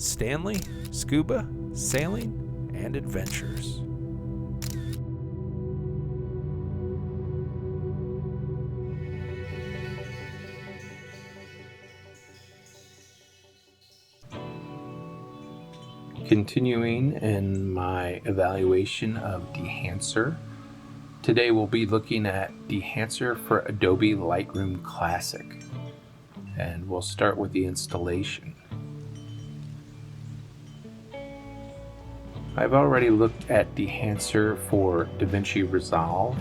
Stanley, Scuba, Sailing, and Adventures. Continuing in my evaluation of Dehancer, today we'll be looking at Dehancer for Adobe Lightroom Classic, and we'll start with the installation. I've already looked at Dehancer for DaVinci Resolve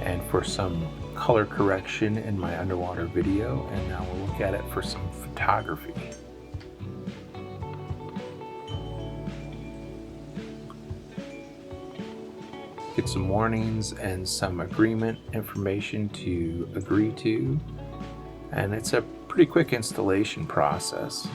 and for some color correction in my underwater video, and now we'll look at it for some photography. Get some warnings and some agreement information to agree to, and it's a pretty quick installation process.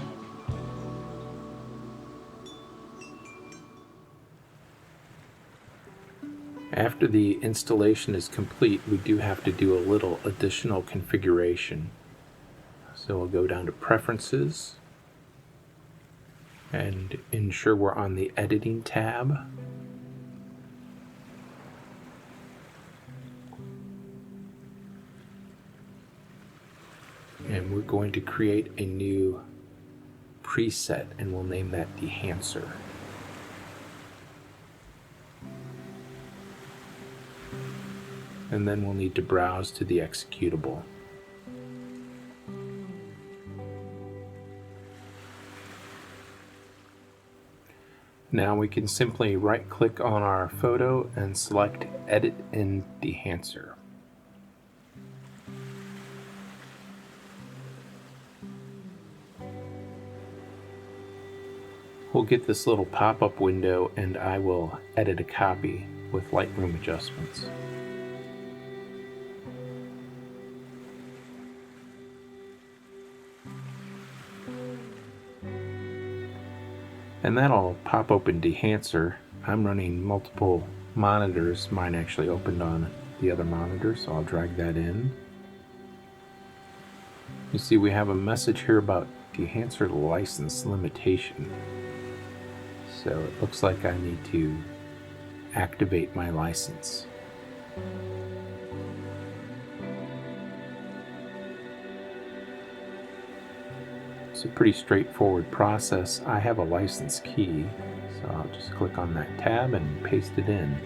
After the installation is complete, we do have to do a little additional configuration. So we'll go down to Preferences and ensure we're on the Editing tab. And we're going to create a new preset, and we'll name that Dehancer. And then we'll need to browse to the executable. Now we can simply right-click on our photo and select Edit in Dehancer. We'll get this little pop-up window, and I will edit a copy with Lightroom adjustments. And that'll pop open Dehancer. I'm running multiple monitors. Mine actually opened on the other monitor, so I'll drag that in. You see we have a message here about Dehancer license limitation. So it looks like I need to activate my license. It's a pretty straightforward process. I have a license key, so I'll just click on that tab and paste it in,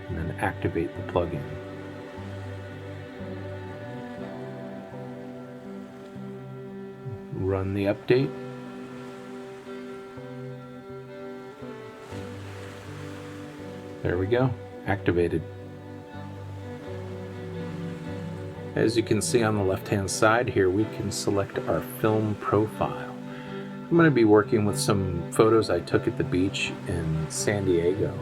and then activate the plugin. Run the update. There we go, activated. As you can see on the left-hand side here, we can select our film profile. I'm going to be working with some photos I took at the beach in San Diego,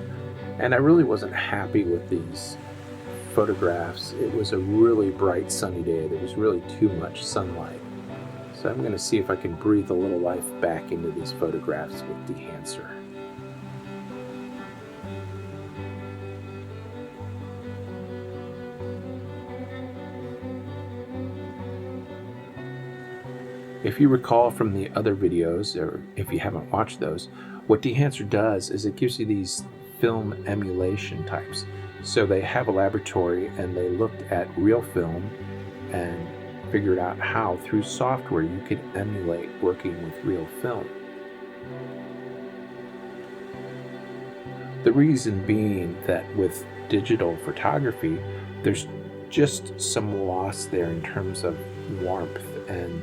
and I really wasn't happy with these photographs. It was a really bright sunny day. There was really too much sunlight. So I'm going to see if I can breathe a little life back into these photographs with Dehancer. If you recall from the other videos, or if you haven't watched those, what Dehancer does is it gives you these film emulation types. So they have a laboratory and they looked at real film and figured out how, through software, you could emulate working with real film. The reason being that with digital photography, there's just some loss there in terms of warmth and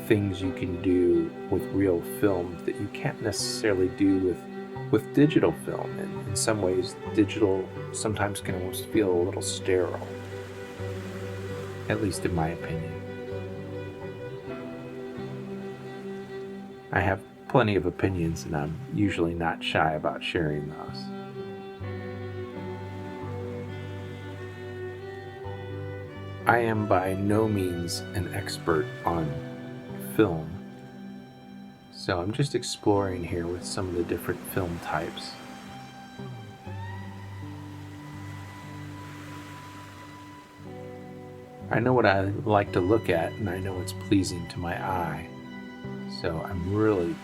things you can do with real film that you can't necessarily do with digital film. And in some ways, digital sometimes can almost feel a little sterile, at least in my opinion. I have plenty of opinions, and I'm usually not shy about sharing those. I am by no means an expert on film, so I'm just exploring here with some of the different film types. I know what I like to look at, and I know it's pleasing to my eye, so I'm really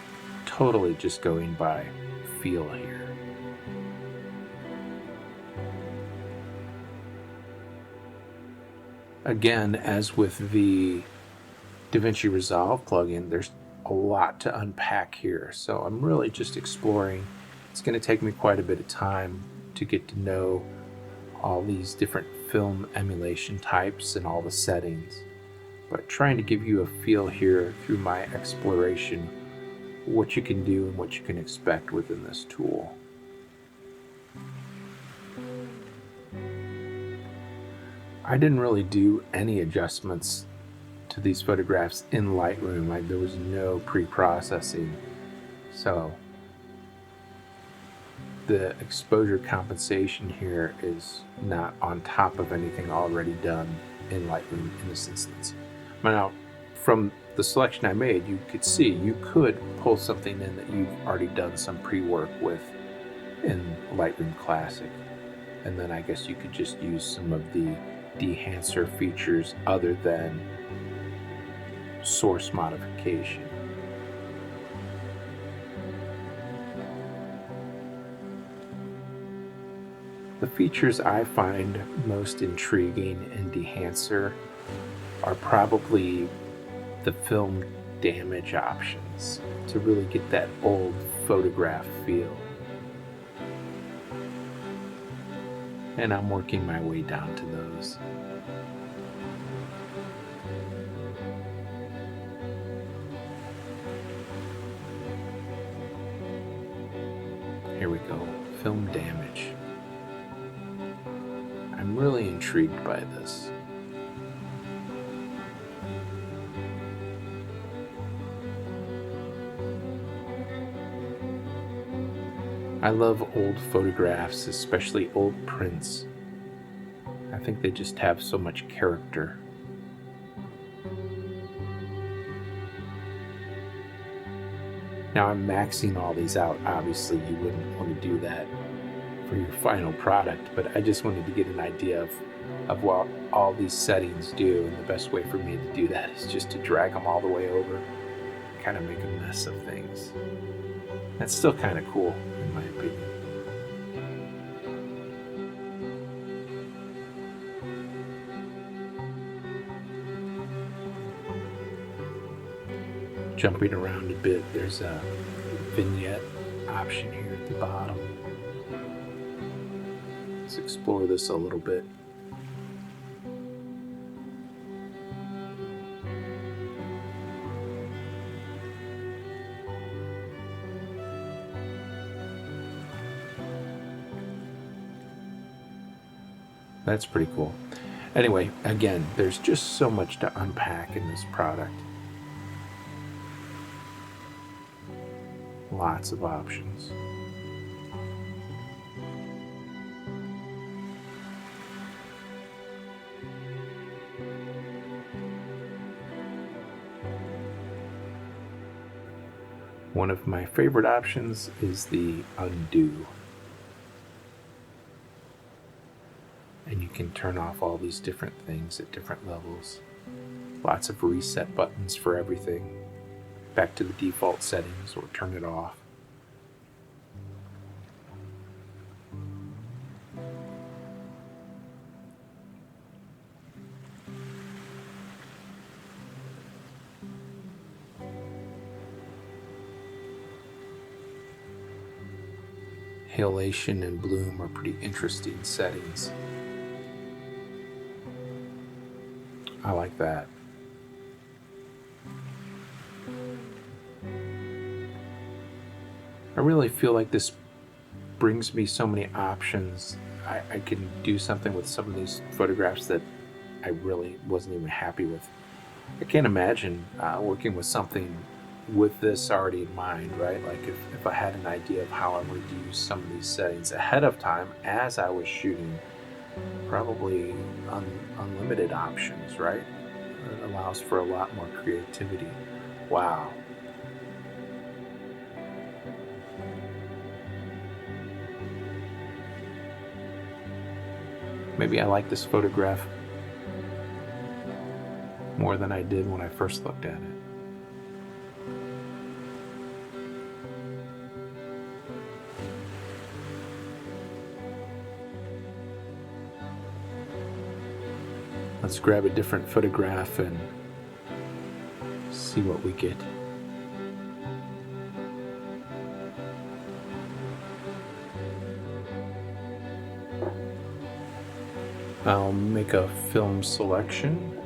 totally just going by feel here. Again, as with the DaVinci Resolve plugin, there's a lot to unpack here, so I'm really just exploring. It's going to take me quite a bit of time to get to know all these different film emulation types and all the settings, but trying to give you a feel here through my exploration what you can do and what you can expect within this tool. I didn't really do any adjustments to these photographs in Lightroom. There was no pre-processing, so the exposure compensation here is not on top of anything already done in Lightroom in this instance. Now, from the selection I made, you could see you could pull something in that you've already done some pre-work with in Lightroom Classic, and then I guess you could just use some of the Dehancer features other than source modification. The features I find most intriguing in Dehancer are probably the film damage options to really get that old photograph feel. And I'm working my way down to those. Here we go, film damage. I'm really intrigued by this. I love old photographs, especially old prints. I think they just have so much character. Now I'm maxing all these out. Obviously you wouldn't want to do that for your final product, but I just wanted to get an idea of what all these settings do, and the best way for me to do that is just to drag them all the way over, kind of make a mess of things. That's still kind of cool, in my opinion. Jumping around a bit, there's a vignette option here at the bottom. Let's explore this a little bit. That's pretty cool. Anyway, again, there's just so much to unpack in this product. Lots of options. One of my favorite options is the undo. And you can turn off all these different things at different levels. Lots of reset buttons for everything. Back to the default settings or turn it off. Halation and bloom are pretty interesting settings. I like that. I really feel like this brings me so many options. I can do something with some of these photographs that I really wasn't even happy with. I can't imagine working with something with this already in mind, right? Like if I had an idea of how I would use some of these settings ahead of time as I was shooting, probably unlimited options, right? It allows for a lot more creativity. Wow. Maybe I like this photograph more than I did when I first looked at it. Let's grab a different photograph and see what we get. I'll make a film selection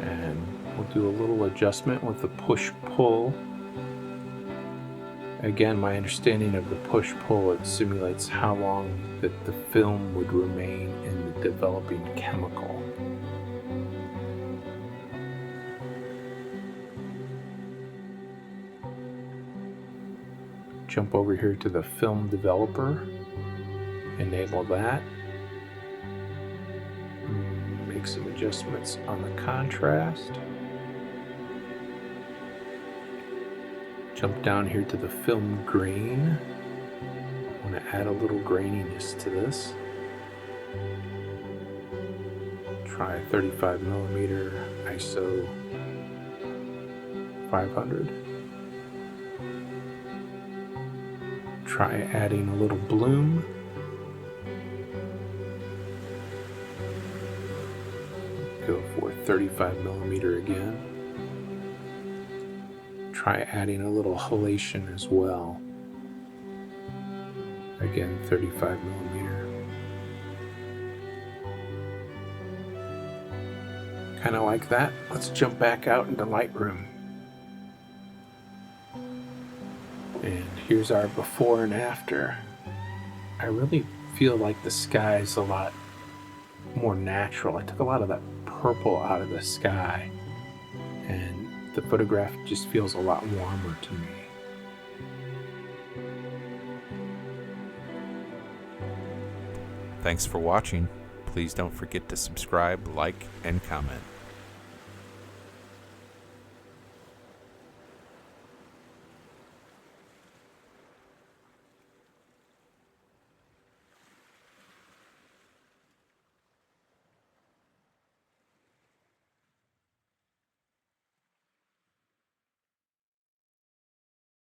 and we'll do a little adjustment with the push-pull. Again, my understanding of the push-pull, it simulates how long that the film would remain in the developing chemical. Jump over here to the film developer, enable that, make some adjustments on the contrast. Jump down here to the film grain. I want to add a little graininess to this. Try 35mm ISO 500. Try adding a little bloom. Go for 35mm again. Try adding a little halation as well. Again, 35mm. Kind of like that. Let's jump back out into Lightroom. And here's our before and after. I really feel like the sky is a lot more natural. I took a lot of that purple out of the sky, and the photograph just feels a lot warmer to me. Thanks for watching. Please don't forget to subscribe, like, and comment.